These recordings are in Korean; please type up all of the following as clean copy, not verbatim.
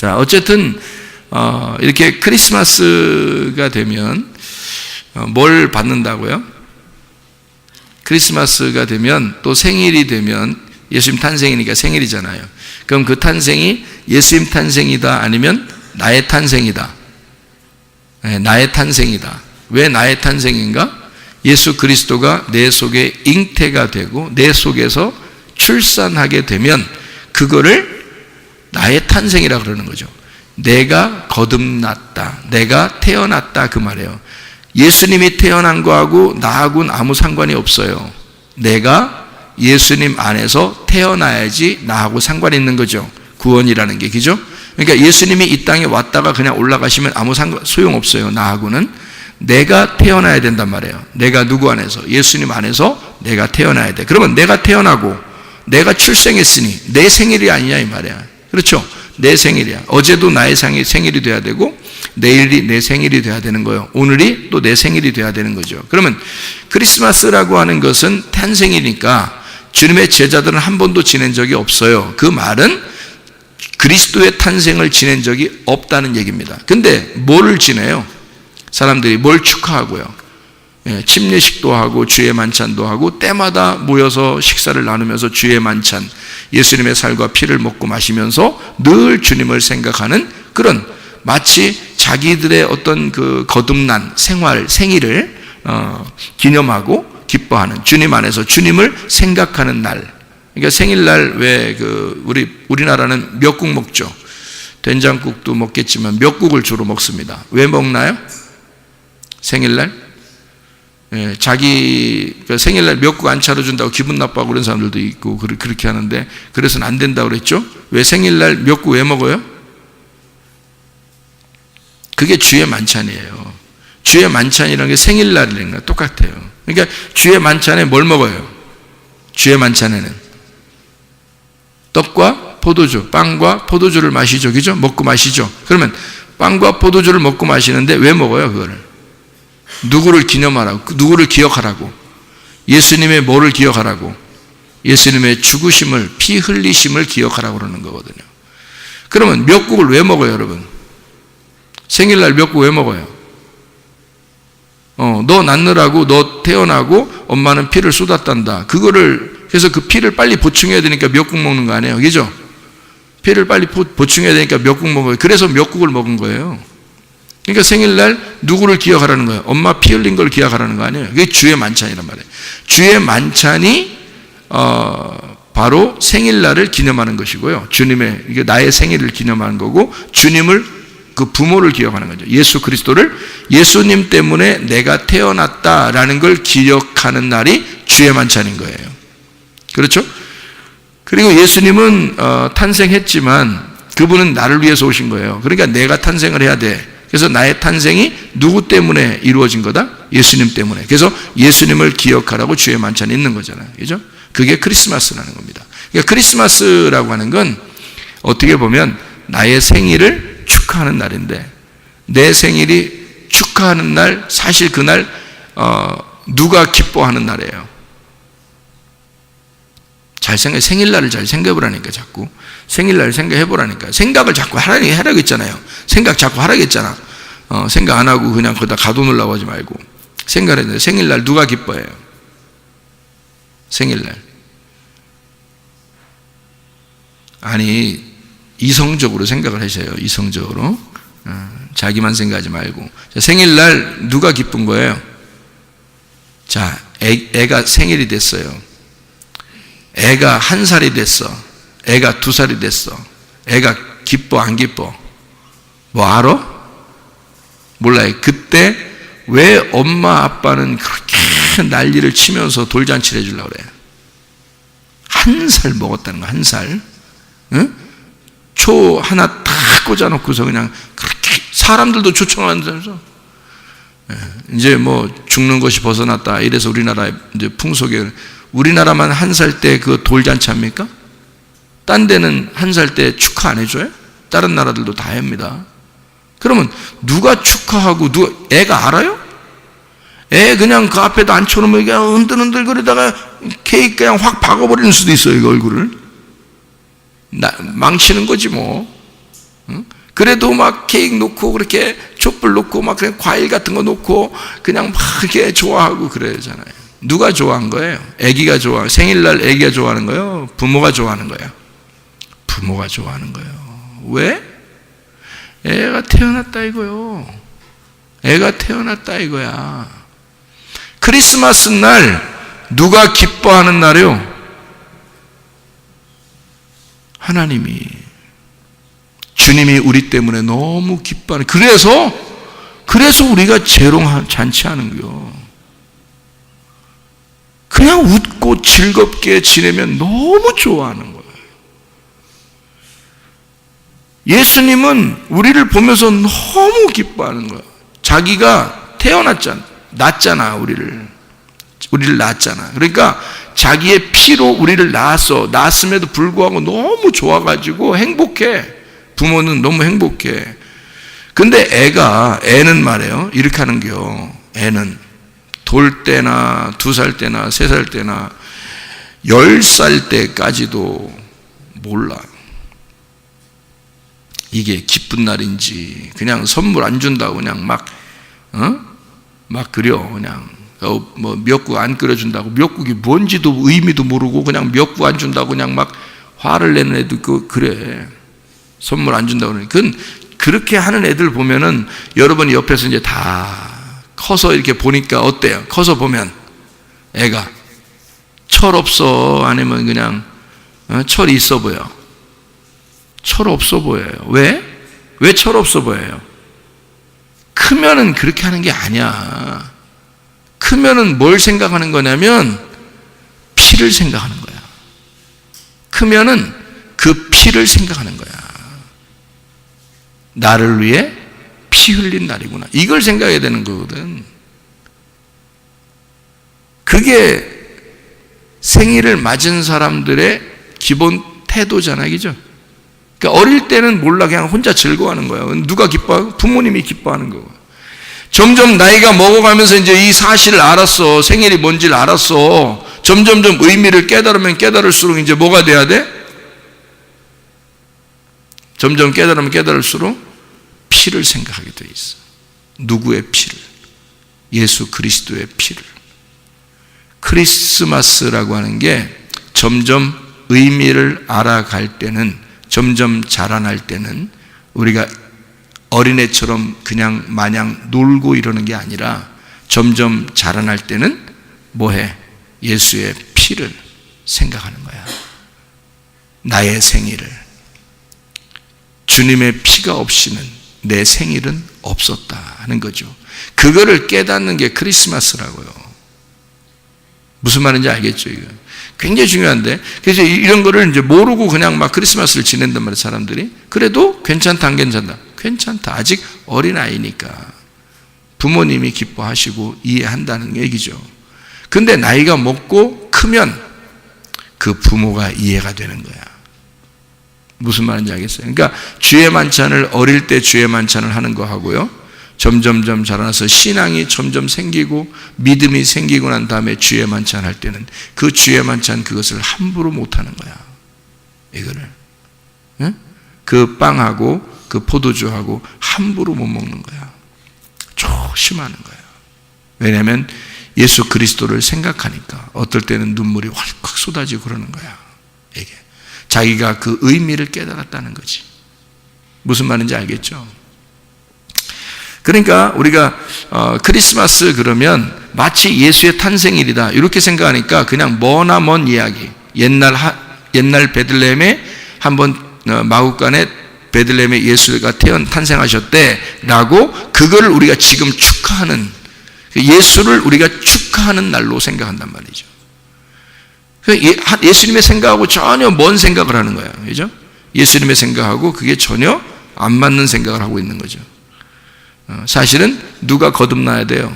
자, 어쨌든 이렇게 크리스마스가 되면 뭘 받는다고요? 크리스마스가 되면, 또 생일이 되면, 예수님 탄생이니까 생일이잖아요. 그럼 그 탄생이 예수님 탄생이다, 아니면 나의 탄생이다? 네, 나의 탄생이다. 왜 나의 탄생인가? 예수 그리스도가 내 속에 잉태가 되고 내 속에서 출산하게 되면 그거를 나의 탄생이라 그러는 거죠. 내가 거듭났다, 내가 태어났다, 그 말이에요. 예수님이 태어난 거하고 나하고는 아무 상관이 없어요. 내가 예수님 안에서 태어나야지 나하고 상관이 있는 거죠. 구원이라는 게, 그죠? 그러니까 예수님이 이 땅에 왔다가 그냥 올라가시면 아무 소용없어요. 나하고는 내가 태어나야 된단 말이에요. 내가 누구 안에서? 예수님 안에서 내가 태어나야 돼. 그러면 내가 태어나고 내가 출생했으니 내 생일이 아니냐 이 말이야. 그렇죠? 내 생일이야. 어제도 나의 생일이 돼야 되고 내일이 내 생일이 돼야 되는 거예요. 오늘이 또 내 생일이 돼야 되는 거죠. 그러면 크리스마스라고 하는 것은 탄생이니까 주님의 제자들은 한 번도 지낸 적이 없어요. 그 말은 그리스도의 탄생을 지낸 적이 없다는 얘기입니다. 근데 뭐를 지내요? 사람들이 뭘 축하하고요? 침례식도 하고 주의 만찬도 하고 때마다 모여서 식사를 나누면서 주의 만찬, 예수님의 살과 피를 먹고 마시면서 늘 주님을 생각하는 그런, 마치 자기들의 어떤 그 거듭난 생일을 기념하고 기뻐하는, 주님 안에서 주님을 생각하는 날. 그러니까 생일날 왜 우리나라는 미역국 먹죠. 된장국도 먹겠지만 미역국을 주로 먹습니다. 왜 먹나요? 생일날? 자기 생일날 미역국 안 차려준다고 기분 나빠하고 그런 사람들도 있고 그렇게 하는데, 그래서는 안 된다고 그랬죠. 왜 생일날 미역국 왜 먹어요? 그게 주의 만찬이에요. 주의 만찬이라는 게 생일날이라는 거 똑같아요. 그러니까 주의 만찬에 뭘 먹어요? 주의 만찬에는 떡과 포도주, 빵과 포도주를 마시죠. 그죠? 먹고 마시죠. 그러면 빵과 포도주를 먹고 마시는데 왜 먹어요, 그거를? 누구를 기념하라고? 누구를 기억하라고? 예수님의 뭐를 기억하라고? 예수님의 죽으심을, 피 흘리심을 기억하라고 그러는 거거든요. 그러면 미역국을 왜 먹어요, 여러분? 생일날 미역국 왜 먹어요? 너 낳느라고, 너 태어나고 엄마는 피를 쏟았단다. 그래서 그 피를 빨리 보충해야 되니까 미역국 먹는 거 아니에요, 그죠? 피를 빨리 보충해야 되니까 미역국 먹어요. 그래서 미역국을 먹은 거예요. 그러니까 생일날 누구를 기억하라는 거예요? 엄마 피 흘린 걸 기억하라는 거 아니에요? 그게 주의 만찬이란 말이에요. 주의 만찬이 바로 생일날을 기념하는 것이고요. 이게 나의 생일을 기념하는 거고, 주님을, 그 부모를 기억하는 거죠. 예수 그리스도를, 예수님 때문에 내가 태어났다라는 걸 기억하는 날이 주의 만찬인 거예요. 그렇죠? 그리고 예수님은 탄생했지만 그분은 나를 위해서 오신 거예요. 그러니까 내가 탄생을 해야 돼. 그래서 나의 탄생이 누구 때문에 이루어진 거다? 예수님 때문에. 그래서 예수님을 기억하라고 주의 만찬이 있는 거잖아요. 그죠? 그게 크리스마스라는 겁니다. 그러니까 크리스마스라고 하는 건 어떻게 보면 나의 생일을 축하하는 날인데, 내 생일이 축하하는 날, 사실 그날 누가 기뻐하는 날이에요? 생일날을 잘 생각해보라니까. 자꾸 생일날을 생각해보라니까. 생각을 자꾸 하라고 했잖아요. 생각 자꾸 하라고 했잖아. 생각 안 하고 그냥 거기다 가둬놓으려고 하지 말고 생각을 했는데, 생일날 누가 기뻐해요? 생일날. 아니, 이성적으로 생각을 하셔요. 이성적으로. 자기만 생각하지 말고. 자, 생일날 누가 기쁜 거예요? 자, 애가 생일이 됐어요. 애가 1살이 됐어. 애가 2살이 됐어. 애가 기뻐 안 기뻐? 뭐 알아? 몰라요. 그때 왜 엄마 아빠는 그렇게 난리를 치면서 돌잔치를 해주려고 그래요? 1살 먹었다는 거야. 1살. 응? 초 하나 다 꽂아놓고서 그냥 그렇게 사람들도 초청하면서 이제 뭐 죽는 것이 벗어났다 이래서 우리나라의 이제 풍속에, 우리나라만 1살 때 그 돌잔치 합니까? 딴 데는 1살 때 축하 안 해줘요? 다른 나라들도 다 합니다. 그러면 누가 축하하고 애가 알아요? 애 그냥 그 앞에다 앉혀놓으면 그냥 흔들흔들거리다가 케이크 그냥 확 박아버리는 수도 있어요. 그 얼굴을 망치는 거지 뭐. 응? 그래도 막 케이크 놓고 그렇게 촛불 놓고 막 그냥 과일 같은 거 놓고 그냥 막 이렇게 좋아하고 그러잖아요. 누가 좋아한 거예요? 아기가 생일날 아기가 좋아하는 거예요? 부모가 좋아하는 거예요? 부모가 좋아하는 거예요. 왜? 애가 태어났다 이거요. 애가 태어났다 이거야. 크리스마스 날 누가 기뻐하는 날이요? 하나님이. 주님이 우리 때문에 너무 기뻐하는. 그래서 우리가 재롱 잔치하는 거요. 그냥 웃고 즐겁게 지내면 너무 좋아하는 거예요. 예수님은 우리를 보면서 너무 기뻐하는 거예요. 자기가 낳았잖아, 우리를 낳았잖아. 그러니까 자기의 피로 우리를 낳았음에도 불구하고 너무 좋아가지고 행복해. 부모는 너무 행복해. 근데 애는 말이에요. 이렇게 하는겨. 애는 돌 때나 2살 때나 3살 때나 10살 때까지도 몰라. 이게 기쁜 날인지 그냥 선물 안 준다고 그냥 막 그려. 그냥 뭐 미역국 안 끓여준다고 미역국이 뭔지도 의미도 모르고 그냥 미역국 안 준다고 그냥 막 화를 내는 애도 있고 그래. 선물 안 준다고 그러니까 그렇게 하는 애들 보면은 여러분이 옆에서 이제 다 커서 이렇게 보니까 어때요? 커서 보면 애가 철 없어? 아니면 그냥 철이 있어 보여? 철 없어 보여요. 왜? 왜 철 없어 보여요? 크면은 그렇게 하는 게 아니야. 크면은 뭘 생각하는 거냐면 피를 생각하는 거야. 크면은 그 피를 생각하는 거야. 나를 위해 피 흘린 날이구나. 이걸 생각해야 되는 거거든. 그게 생일을 맞은 사람들의 기본 태도잖아요. 그죠? 그러니까 어릴 때는 몰라. 그냥 혼자 즐거워하는 거야. 누가 기뻐하고? 부모님이 기뻐하는 거고. 점점 나이가 먹어가면서 이제 이 사실을 알았어. 생일이 뭔지를 알았어. 점점점 의미를 깨달으면 깨달을수록 이제 뭐가 돼야 돼? 점점 깨달으면 깨달을수록 피를 생각하게 돼 있어. 누구의 피를? 예수 그리스도의 피를. 크리스마스라고 하는 게 점점 의미를 알아갈 때는, 점점 자라날 때는 우리가 어린애처럼 그냥 마냥 놀고 이러는 게 아니라 점점 자라날 때는 뭐해? 예수의 피를 생각하는 거야. 나의 생일을. 주님의 피가 없이는 내 생일은 없었다 하는 거죠. 그거를 깨닫는 게 크리스마스라고요. 무슨 말인지 알겠죠? 이거 굉장히 중요한데, 그래서 이런 거를 이제 모르고 그냥 막 크리스마스를 지낸단 말이에요, 사람들이. 그래도 괜찮다, 안 괜찮다? 괜찮다. 아직 어린아이니까 부모님이 기뻐하시고 이해한다는 얘기죠. 근데 나이가 먹고 크면 그 부모가 이해가 되는 거야. 무슨 말인지 알겠어요? 그러니까 주의 만찬을 어릴 때 주의 만찬을 하는 거 하고요, 점점점 자라나서 신앙이 점점 생기고 믿음이 생기고 난 다음에 주의 만찬 할 때는 그 주의 만찬 그것을 함부로 못 하는 거야. 이거를 그 빵하고 그 포도주하고 함부로 못 먹는 거야. 조심하는 거야. 왜냐하면 예수 그리스도를 생각하니까 어떨 때는 눈물이 왈칵 쏟아지고 그러는 거야. 이게 자기가 그 의미를 깨달았다는 거지. 무슨 말인지 알겠죠? 그러니까 우리가 크리스마스 그러면 마치 예수의 탄생일이다 이렇게 생각하니까 그냥 머나 먼 이야기. 옛날 베들레헴에 한번 마국간에 베들레헴에 예수가 탄생하셨대라고 그거를 우리가 지금 축하하는, 예수를 우리가 축하하는 날로 생각한단 말이죠. 예수님의 생각하고 전혀 먼 생각을 하는 거야. 그죠? 예수님의 생각하고 그게 전혀 안 맞는 생각을 하고 있는 거죠. 사실은 누가 거듭나야 돼요?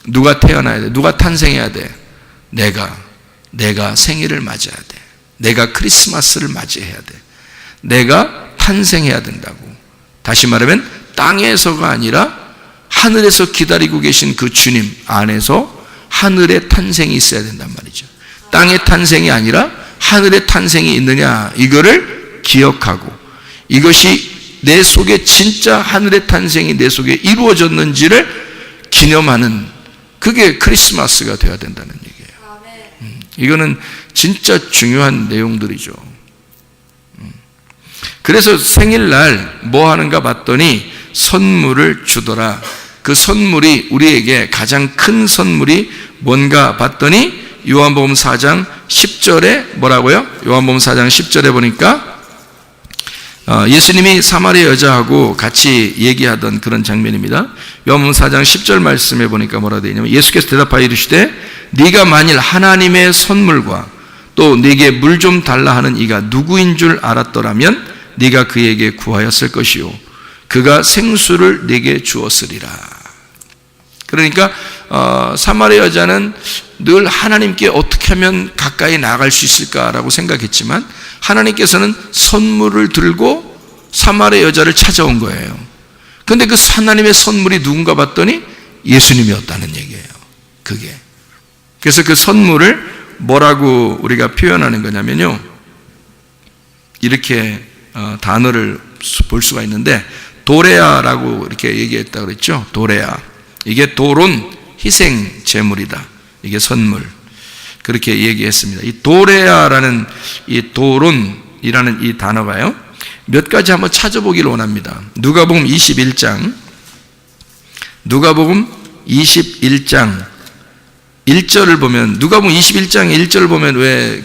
누가 태어나야 돼? 누가 탄생해야 돼? 내가 생일을 맞이해야 돼. 내가 크리스마스를 맞이해야 돼. 내가 탄생해야 된다고. 다시 말하면 땅에서가 아니라 하늘에서 기다리고 계신 그 주님 안에서 하늘의 탄생이 있어야 된단 말이죠. 땅의 탄생이 아니라 하늘의 탄생이 있느냐, 이거를 기억하고, 이것이 내 속에 진짜 하늘의 탄생이 내 속에 이루어졌는지를 기념하는, 그게 크리스마스가 되어야 된다는 얘기예요. 이거는 진짜 중요한 내용들이죠. 그래서 생일날 뭐 하는가 봤더니 선물을 주더라. 그 선물이, 우리에게 가장 큰 선물이 뭔가 봤더니 요한복음 4장 10절에 뭐라고요? 요한복음 4장 10절에 보니까 예수님이 사마리아 여자하고 같이 얘기하던 그런 장면입니다. 요한복음 4장 10절 말씀에 보니까 뭐라 되어 있냐면, 예수께서 대답하여 이르시되 네가 만일 하나님의 선물과 또 네게 물 좀 달라 하는 이가 누구인 줄 알았더라면 네가 그에게 구하였을 것이요 그가 생수를 네게 주었으리라. 그러니까 사마리아 여자는 늘 하나님께 어떻게 하면 가까이 나아갈 수 있을까라고 생각했지만, 하나님께서는 선물을 들고 사마리아 여자를 찾아온 거예요. 그런데 그 하나님의 선물이 누군가 봤더니 예수님이었다는 얘기예요. 그게. 그래서 그 선물을 뭐라고 우리가 표현하는 거냐면요, 이렇게 단어를 볼 수가 있는데, 도레아라고 이렇게 얘기했다 그랬죠. 도레아. 이게 도론, 희생 제물이다. 이게 선물. 그렇게 얘기했습니다. 이 도레아라는, 이 도론이라는 이 단어가요, 몇 가지 한번 찾아보기를 원합니다. 누가복음 21장 1절을 보면, 누가복음 21장 1절을 보면 왜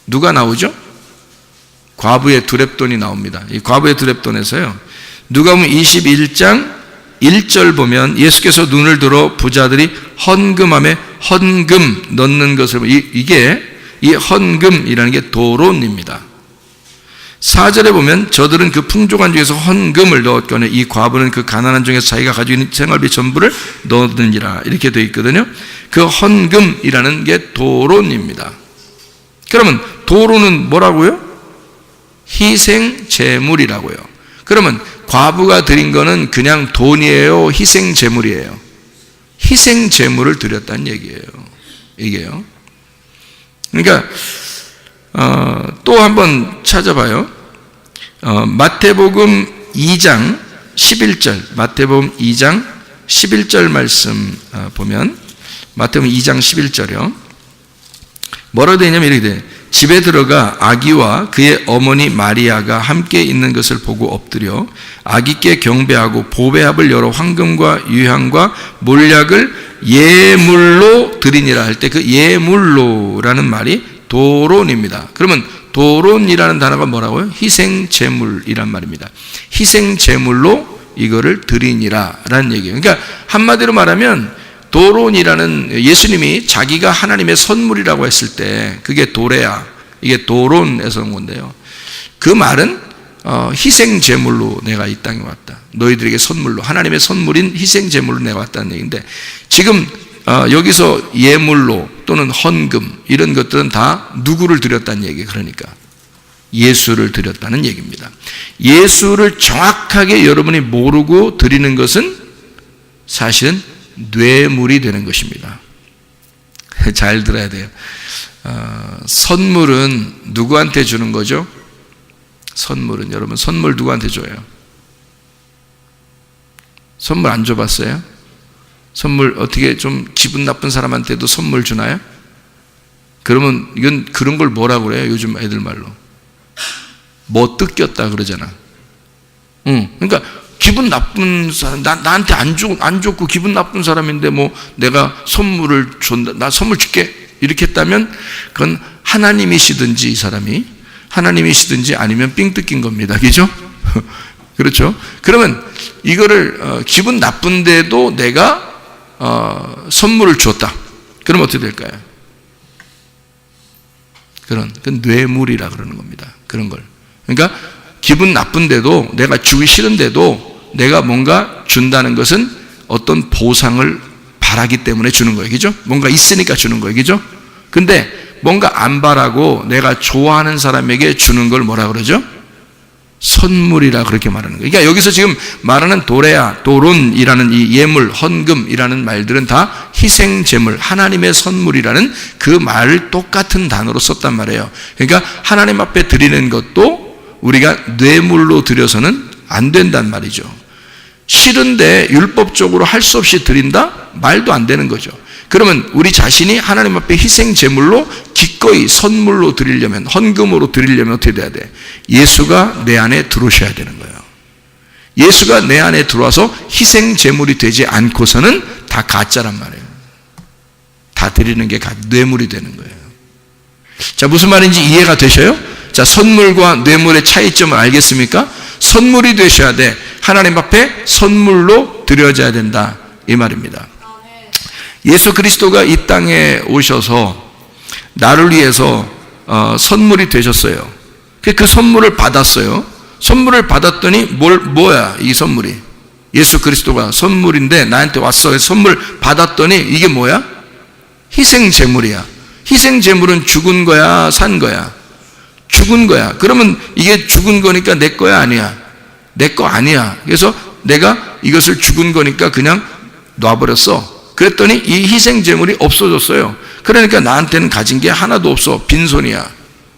누가 나오죠? 과부의 두렙돈이 나옵니다. 이 과부의 두렙돈에서요, 누가복음 21장 1절 보면 예수께서 눈을 들어 부자들이 헌금함에 헌금 넣는 것을, 이게 이 헌금이라는 게 도론입니다. 4절에 보면 저들은 그 풍족한 중에서 헌금을 넣었거늘 이 과부는 그 가난한 중에서 자기가 가지고 있는 생활비 전부를 넣었느니라, 이렇게 되어 있거든요. 그 헌금이라는 게 도론입니다. 그러면 도론은 뭐라고요? 희생 제물이라고요. 그러면 과부가 드린 거는 그냥 돈이에요? 희생 제물이에요? 희생 제물을 드렸다는 얘기예요. 이게요. 그러니까 또 한번 찾아봐요. 마태복음 2장 11절, 마태복음 2장 11절 말씀 보면, 마태복음 2장 11절이요. 뭐라고 되어 있냐면 이렇게 돼요. 집에 들어가 아기와 그의 어머니 마리아가 함께 있는 것을 보고 엎드려 아기께 경배하고 보배합을 열어 황금과 유향과 몰약을 예물로 드리니라 할 때, 그 예물로라는 말이 도론입니다. 그러면 도론이라는 단어가 뭐라고요? 희생제물이란 말입니다. 희생제물로 이거를 드리니라 라는 얘기예요. 그러니까 한마디로 말하면 도론이라는, 예수님이 자기가 하나님의 선물이라고 했을 때 그게 도레아, 이게 도론에서 온 건데요, 그 말은 희생제물로 내가 이 땅에 왔다. 너희들에게 선물로, 하나님의 선물인 희생제물로 내가 왔다는 얘기인데, 지금 여기서 예물로 또는 헌금 이런 것들은 다 누구를 드렸다는 얘기예요. 그러니까 예수를 드렸다는 얘기입니다. 예수를 정확하게 여러분이 모르고 드리는 것은 사실은 뇌물이 되는 것입니다. 잘 들어야 돼요. 선물은 누구한테 주는 거죠? 선물은, 여러분 선물 누구한테 줘요? 선물 안 줘봤어요? 선물 어떻게 좀 기분 나쁜 사람한테도 선물 주나요? 그러면 이건 그런 걸 뭐라고 그래요? 요즘 애들 말로 뭐 뜯겼다 그러잖아. 그러니까 기분 나쁜 사람, 나한테 안 좋고 기분 나쁜 사람인데 뭐 내가 선물을 준다, 나 선물 줄게 이렇게 했다면 그건 하나님이시든지, 이 사람이 하나님이시든지 아니면 삥 뜯긴 겁니다. 그죠? 그렇죠? 그러면 이거를 기분 나쁜데도 내가 선물을 줬다. 그럼 어떻게 될까요? 그건 뇌물이라 그러는 겁니다. 그런 걸. 그러니까 기분 나쁜데도, 내가 주기 싫은데도 내가 뭔가 준다는 것은 어떤 보상을 바라기 때문에 주는 거예요. 그죠? 뭔가 있으니까 주는 거예요. 그죠? 근데 뭔가 안 바라고 내가 좋아하는 사람에게 주는 걸 뭐라 그러죠? 선물이라 그렇게 말하는 거예요. 그러니까 여기서 지금 말하는 도레아, 도론이라는 이 예물, 헌금이라는 말들은 다 희생제물, 하나님의 선물이라는 그 말을 똑같은 단어로 썼단 말이에요. 그러니까 하나님 앞에 드리는 것도 우리가 뇌물로 드려서는 안 된단 말이죠. 싫은데 율법적으로 할 수 없이 드린다? 말도 안 되는 거죠. 그러면 우리 자신이 하나님 앞에 희생 제물로 기꺼이 선물로 드리려면, 헌금으로 드리려면 어떻게 돼야 돼? 예수가 내 안에 들어오셔야 되는 거예요. 예수가 내 안에 들어와서 희생 제물이 되지 않고서는 다 가짜란 말이에요. 다 드리는 게 뇌물이 되는 거예요. 자, 무슨 말인지 이해가 되셔요? 자, 선물과 뇌물의 차이점을 알겠습니까? 선물이 되셔야 돼. 하나님 앞에 선물로 드려져야 된다, 이 말입니다. 예수 그리스도가 이 땅에 오셔서 나를 위해서 선물이 되셨어요. 그 선물을 받았어요. 선물을 받았더니 뭐야 이 선물이? 예수 그리스도가 선물인데 나한테 왔어. 선물 받았더니 이게 뭐야? 희생 제물이야. 희생 제물은 죽은 거야, 산 거야? 죽은 거야. 그러면 이게 죽은 거니까 내 거야, 아니야? 내 거 아니야. 그래서 내가 이것을 죽은 거니까 그냥 놔버렸어. 그랬더니 이 희생 제물이 없어졌어요. 그러니까 나한테는 가진 게 하나도 없어. 빈손이야.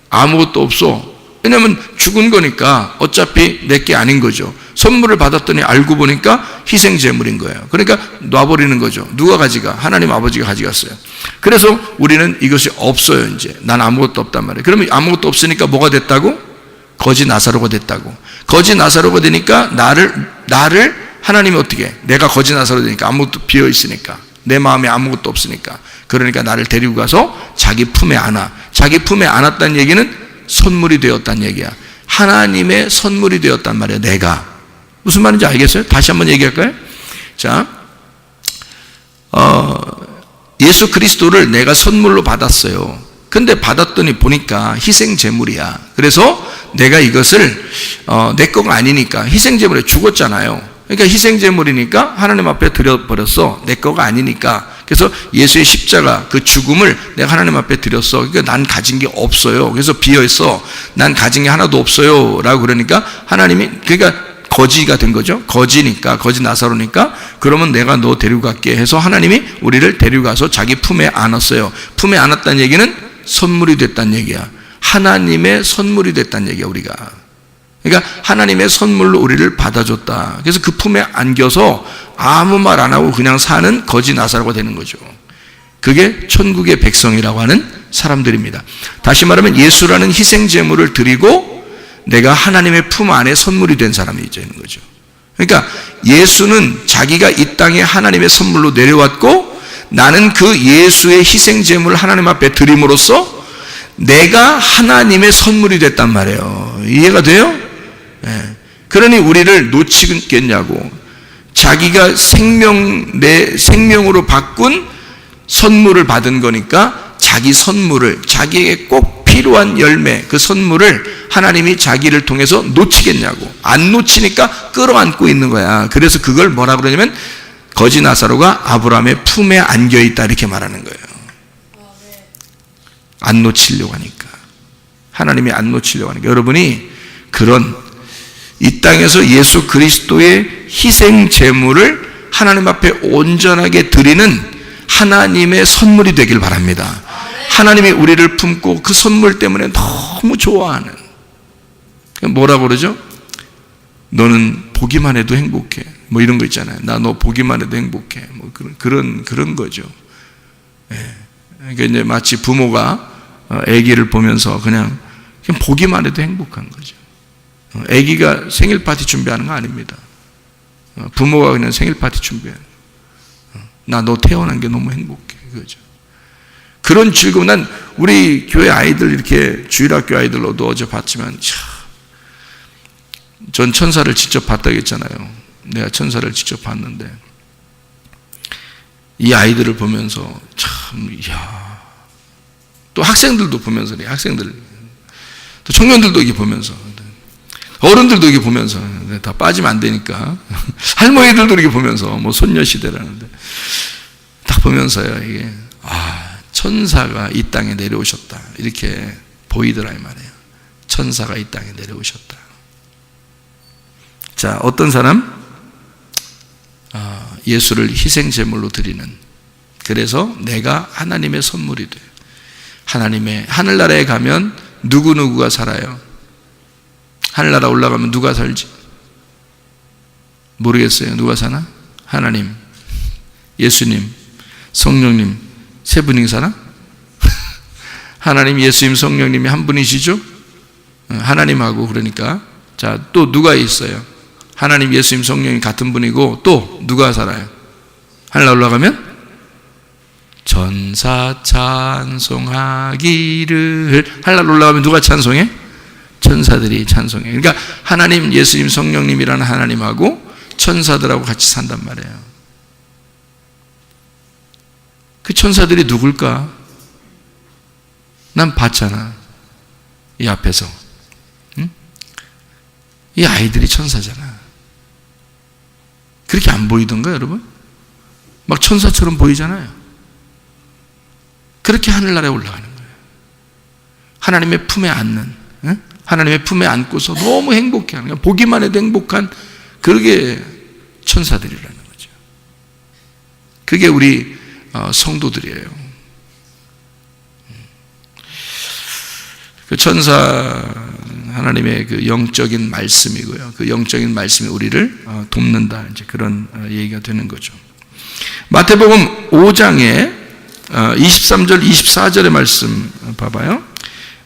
아무것도 없어. 왜냐하면 죽은 거니까 어차피 내 게 아닌 거죠. 선물을 받았더니 알고 보니까 희생 제물인 거예요. 그러니까 놔버리는 거죠. 누가 가져가? 하나님 아버지가 가져갔어요. 그래서 우리는 이것이 없어요. 이제 난 아무것도 없단 말이에요. 그러면 아무것도 없으니까 뭐가 됐다고? 거지 나사로가 됐다고. 거지 나사로가 되니까 나를 하나님이 어떻게? 내가 거지 나사로 되니까 아무것도 비어 있으니까, 내 마음에 아무것도 없으니까, 그러니까 나를 데리고 가서 자기 품에 안아. 자기 품에 안았다는 얘기는 선물이 되었다는 얘기야. 하나님의 선물이 되었단 말이에요. 내가. 무슨 말인지 알겠어요? 다시 한번 얘기할까요? 자, 예수 그리스도를 내가 선물로 받았어요. 근데 받았더니 보니까 희생 제물이야. 그래서 내가 이것을 내 거가 아니니까, 희생 제물에 죽었잖아요. 그러니까 희생 제물이니까 하나님 앞에 드려버렸어. 내 거가 아니니까. 그래서 예수의 십자가, 그 죽음을 내가 하나님 앞에 드렸어. 그러니까 난 가진 게 없어요. 그래서 비어있어. 난 가진 게 하나도 없어요. 라고 그러니까 하나님이, 그러니까 거지가 된 거죠. 거지니까, 거지 나사로니까, 그러면 내가 너 데리고 갈게 해서 하나님이 우리를 데리고 가서 자기 품에 안았어요. 품에 안았다는 얘기는 선물이 됐다는 얘기야. 하나님의 선물이 됐다는 얘기야, 우리가. 그러니까 하나님의 선물로 우리를 받아줬다. 그래서 그 품에 안겨서 아무 말 안 하고 그냥 사는 거지 나사로가 되는 거죠. 그게 천국의 백성이라고 하는 사람들입니다. 다시 말하면 예수라는 희생 제물을 드리고 내가 하나님의 품 안에 선물이 된 사람이 되는 거죠. 그러니까 예수는 자기가 이 땅에 하나님의 선물로 내려왔고, 나는 그 예수의 희생 제물을 하나님 앞에 드림으로써 내가 하나님의 선물이 됐단 말이에요. 이해가 돼요? 네. 그러니 우리를 놓치겠냐고. 자기가 내 생명으로 바꾼 선물을 받은 거니까 자기 선물을, 자기에게 꼭 필요한 열매, 그 선물을 하나님이 자기를 통해서 놓치겠냐고. 안 놓치니까 끌어안고 있는 거야. 그래서 그걸 뭐라 그러냐면 거지 나사로가 아브라함의 품에 안겨있다, 이렇게 말하는 거예요. 안 놓치려고 하니까. 하나님이 안 놓치려고 하니까. 여러분이 그런 이 땅에서 예수 그리스도의 희생 제물을 하나님 앞에 온전하게 드리는 하나님의 선물이 되길 바랍니다. 하나님이 우리를 품고 그 선물 때문에 너무 좋아하는, 뭐라고 그러죠? 너는 보기만 해도 행복해. 뭐 이런 거 있잖아요. 나 너 보기만 해도 행복해. 뭐 그런 거죠. 예. 그러니까 이제 마치 부모가 아기를 보면서 그냥 보기만 해도 행복한 거죠. 아기가 생일 파티 준비하는 거 아닙니다. 부모가 그냥 생일 파티 준비하는 거. 나 너 태어난 게 너무 행복해. 그거죠. 그런 즐거움, 난 우리 교회 아이들, 이렇게 주일학교 아이들로도 어제 봤지만, 전 천사를 직접 봤다고 했잖아요. 내가 천사를 직접 봤는데, 이 아이들을 보면서 참, 이야. 또 학생들도 보면서, 학생들, 또 청년들도 이게 보면서, 어른들도 이게 보면서, 다 빠지면 안 되니까, 할머니들도 이렇게 보면서, 뭐 손녀시대라는데, 딱 보면서요, 이게, 천사가 이 땅에 내려오셨다, 이렇게 보이더라, 이 말이에요. 천사가 이 땅에 내려오셨다. 자, 어떤 사람? 예수를 희생제물로 드리는, 그래서 내가 하나님의 선물이 돼. 하나님의 하늘나라에 가면 누구누구가 살아요? 하늘나라 올라가면 누가 살지? 모르겠어요. 누가 사나? 하나님, 예수님, 성령님 세 분이 사나? 하나님, 예수님, 성령님이 한 분이시죠? 하나님하고 그러니까 자, 또 누가 있어요? 하나님, 예수님, 성령이 같은 분이고 또 누가 살아요? 하늘나라 올라가면 천사 찬송하기를. 하늘나라 올라가면 누가 찬송해? 천사들이 찬송해. 그러니까 하나님, 예수님, 성령님이라는 하나님하고 천사들하고 같이 산단 말이에요. 그 천사들이 누굴까? 난 봤잖아, 이 앞에서. 응? 이 아이들이 천사잖아. 그렇게 안 보이던가 여러분? 막 천사처럼 보이잖아요. 그렇게 하늘나라에 올라가는 거예요. 하나님의 품에 안는, 응? 하나님의 품에 안고서 너무 행복해하는 거예요. 보기만 해도 행복한, 그게 천사들이라는 거죠. 그게 우리 성도들이에요. 그 천사 하나님의 그 영적인 말씀이고요. 그 영적인 말씀이 우리를 돕는다, 이제 그런 얘기가 되는 거죠. 마태복음 5장에 23절, 24절의 말씀 봐봐요.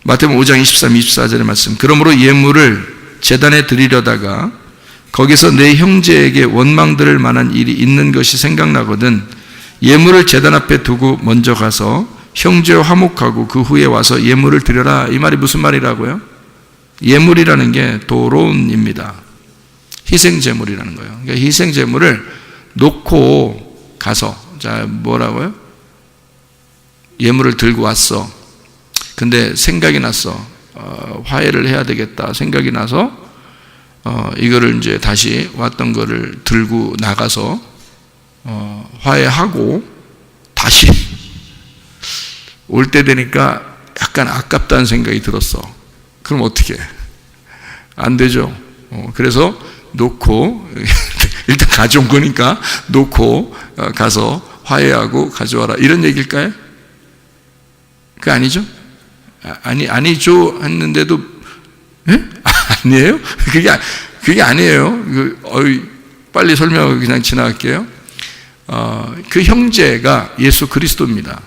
마태복음 5장 23, 24절의 말씀. 그러므로 예물을 제단에 드리려다가 거기서 내 형제에게 원망 들을 만한 일이 있는 것이 생각나거든 예물을 제단 앞에 두고 먼저 가서 형제와 화목하고 그 후에 와서 예물을 드려라. 이 말이 무슨 말이라고요? 예물이라는 게 도론입니다. 희생제물이라는 거예요. 그러니까 희생제물을 놓고 가서, 자, 뭐라고요? 예물을 들고 왔어. 근데 생각이 났어. 화해를 해야 되겠다 생각이 나서 이거를 이제 다시 왔던 거를 들고 나가서 화해하고 다시 올 때 되니까 약간 아깝다는 생각이 들었어. 그럼 어떻게? 안 되죠. 그래서 놓고 일단 가져온 거니까 놓고 가서 화해하고 가져와라, 이런 얘기일까요? 그게 아니죠? 아니죠 했는데도, 예? 아니에요? 그게 아니에요. 빨리 설명하고 그냥 지나갈게요. 그 형제가 예수 그리스도입니다.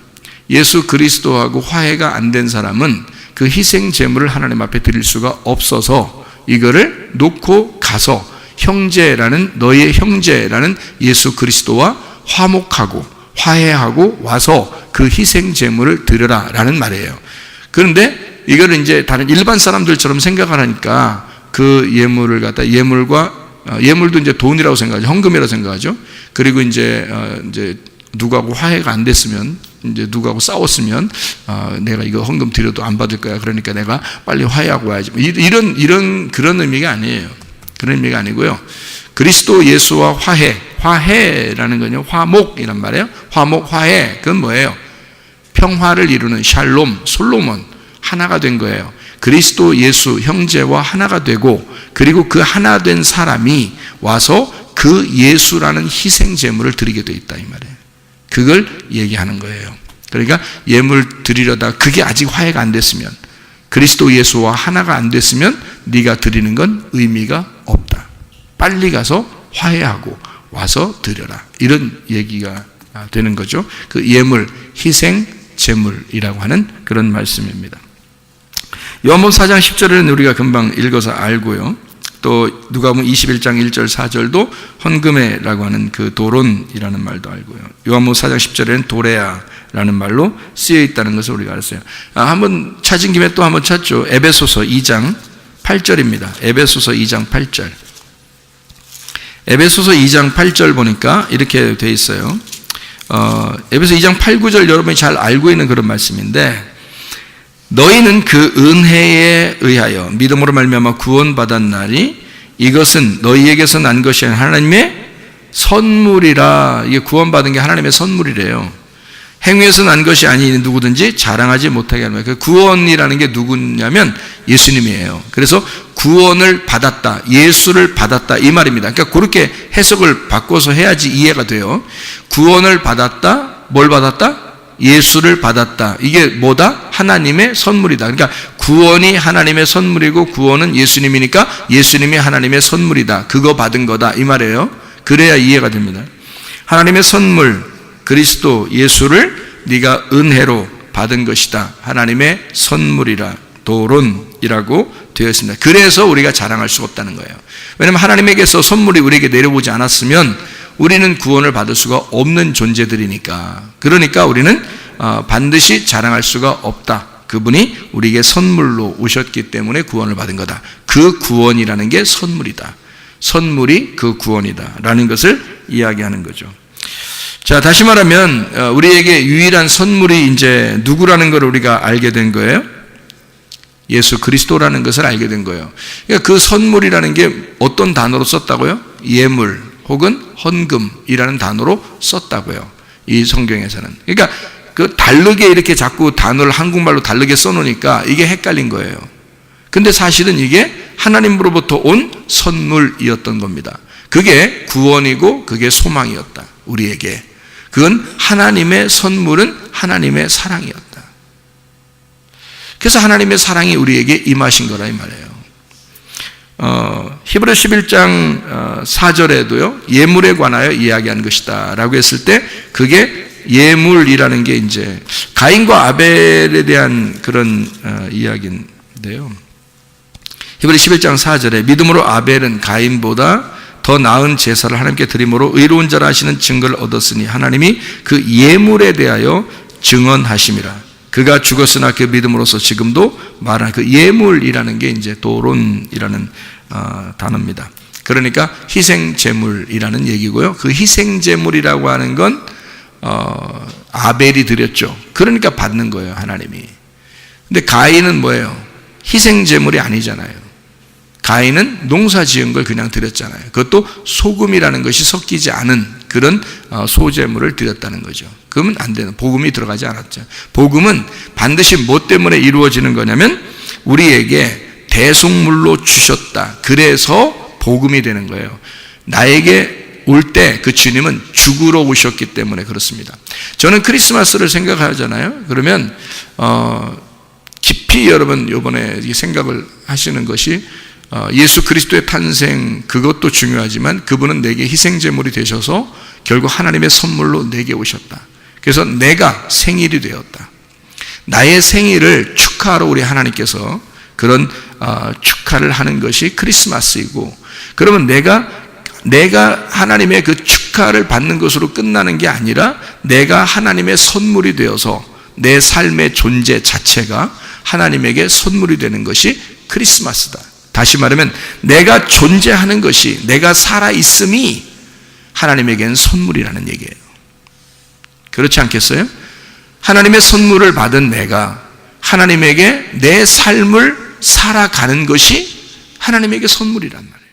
예수 그리스도하고 화해가 안 된 사람은 그 희생 제물을 하나님 앞에 드릴 수가 없어서 이거를 놓고 가서 너의 형제라는 예수 그리스도와 화목하고 화해하고 와서 그 희생 제물을 드려라 라는 말이에요. 그런데 이거를 이제 다른 일반 사람들처럼 생각을 하니까 그 예물을 갖다 예물도 이제 돈이라고 생각하죠. 헌금이라고 생각하죠. 그리고 이제 누구하고 화해가 안 됐으면, 이제 누구하고 싸웠으면 내가 이거 헌금 드려도 안 받을 거야. 그러니까 내가 빨리 화해하고 와야지. 그런 의미가 아니에요. 그런 의미가 아니고요. 그리스도 예수와 화해라는 건요, 화목이란 말이에요. 화목, 화해. 그건 뭐예요? 평화를 이루는 샬롬, 솔로몬, 하나가 된 거예요. 그리스도 예수 형제와 하나가 되고, 그리고 그 하나 된 사람이 와서 그 예수라는 희생 제물을 드리게 돼 있다, 이 말이에요. 그걸 얘기하는 거예요. 그러니까 예물 드리려다 그게 아직 화해가 안 됐으면, 그리스도 예수와 하나가 안 됐으면 네가 드리는 건 의미가 없다. 빨리 가서 화해하고 와서 드려라, 이런 얘기가 되는 거죠. 그 예물, 희생 제물이라고 하는 그런 말씀입니다. 요한복음 4장 10절에는 우리가 금방 읽어서 알고요. 또 누가복음 21장 1절 4절도 헌금회라고 하는 그 도론이라는 말도 알고요. 요한복음 4장 10절에는 도레아라는 말로 쓰여 있다는 것을 우리가 알았어요. 한번 찾은 김에 또 한번 찾죠. 에베소서 2장 8절입니다. 에베소서 2장 8절. 에베소서 2장 8절 보니까 이렇게 돼 있어요. 에베소 2장 8, 9절 여러분이 잘 알고 있는 그런 말씀인데, 너희는 그 은혜에 의하여 믿음으로 말미암아 구원받았나니 이것은 너희에게서 난 것이 아니라 하나님의 선물이라. 이게 구원받은 게 하나님의 선물이래요. 행위에서 난 것이 아니니 누구든지 자랑하지 못하게 하는 거예요. 그 구원이라는 게 누구냐면 예수님이에요. 그래서 구원을 받았다, 예수를 받았다, 이 말입니다. 그러니까 그렇게 해석을 바꿔서 해야지 이해가 돼요. 구원을 받았다, 뭘 받았다? 예수를 받았다. 이게 뭐다? 하나님의 선물이다. 그러니까 구원이 하나님의 선물이고 구원은 예수님이니까 예수님이 하나님의 선물이다. 그거 받은 거다 이 말이에요. 그래야 이해가 됩니다. 하나님의 선물 그리스도 예수를 네가 은혜로 받은 것이다. 하나님의 선물이라 도론이라고 되어 있습니다. 그래서 우리가 자랑할 수가 없다는 거예요. 왜냐하면 하나님에게서 선물이 우리에게 내려오지 않았으면 우리는 구원을 받을 수가 없는 존재들이니까. 그러니까 우리는 반드시 자랑할 수가 없다. 그분이 우리에게 선물로 오셨기 때문에 구원을 받은 거다. 그 구원이라는 게 선물이다. 선물이 그 구원이다 라는 것을 이야기하는 거죠. 자, 다시 말하면 우리에게 유일한 선물이 이제 누구라는 걸 우리가 알게 된 거예요. 예수 그리스도라는 것을 알게 된 거예요. 그러니까 그 선물이라는 게 어떤 단어로 썼다고요? 예물 혹은 헌금이라는 단어로 썼다고요. 이 성경에서는. 그러니까 그 다르게 이렇게 자꾸 단어를 한국말로 다르게 써놓으니까 이게 헷갈린 거예요. 근데 사실은 이게 하나님으로부터 온 선물이었던 겁니다. 그게 구원이고 그게 소망이었다. 우리에게. 그건 하나님의 선물은 하나님의 사랑이었다. 그래서 하나님의 사랑이 우리에게 임하신 거라 이 말이에요. 히브리 11장 4절에도요 예물에 관하여 이야기한 것이다 라고 했을 때 그게 예물이라는 게 이제 가인과 아벨에 대한 그런 이야기인데요. 히브리 11장 4절에 믿음으로 아벨은 가인보다 더 나은 제사를 하나님께 드림으로 의로운 자라 하시는 증거를 얻었으니 하나님이 그 예물에 대하여 증언하심이라. 그가 죽었으나 그 믿음으로서 지금도 말하는 그 예물이라는 게 이제 도론이라는 단어입니다. 그러니까 희생제물이라는 얘기고요. 그 희생제물이라고 하는 건 아벨이 드렸죠. 그러니까 받는 거예요, 하나님이. 근데 가인은 뭐예요? 희생제물이 아니잖아요. 가인은 농사 지은 걸 그냥 드렸잖아요. 그것도 소금이라는 것이 섞이지 않은 그런 소제물을 드렸다는 거죠. 그러면 안 되는, 복음이 들어가지 않았죠. 복음은 반드시 뭐 때문에 이루어지는 거냐면 우리에게 대속물로 주셨다. 그래서 복음이 되는 거예요. 나에게 올 때 그 주님은 죽으러 오셨기 때문에 그렇습니다. 저는 크리스마스를 생각하잖아요. 그러면 깊이 여러분 이번에 생각을 하시는 것이 예수 그리스도의 탄생 그것도 중요하지만 그분은 내게 희생제물이 되셔서 결국 하나님의 선물로 내게 오셨다. 그래서 내가 생일이 되었다. 나의 생일을 축하하러 우리 하나님께서 그런 축하를 하는 것이 크리스마스이고, 그러면 내가 하나님의 그 축하를 받는 것으로 끝나는 게 아니라 내가 하나님의 선물이 되어서 내 삶의 존재 자체가 하나님에게 선물이 되는 것이 크리스마스다. 다시 말하면 내가 존재하는 것이, 내가 살아있음이 하나님에게는 선물이라는 얘기예요. 그렇지 않겠어요? 하나님의 선물을 받은 내가 하나님에게 내 삶을 살아가는 것이 하나님에게 선물이란 말이에요.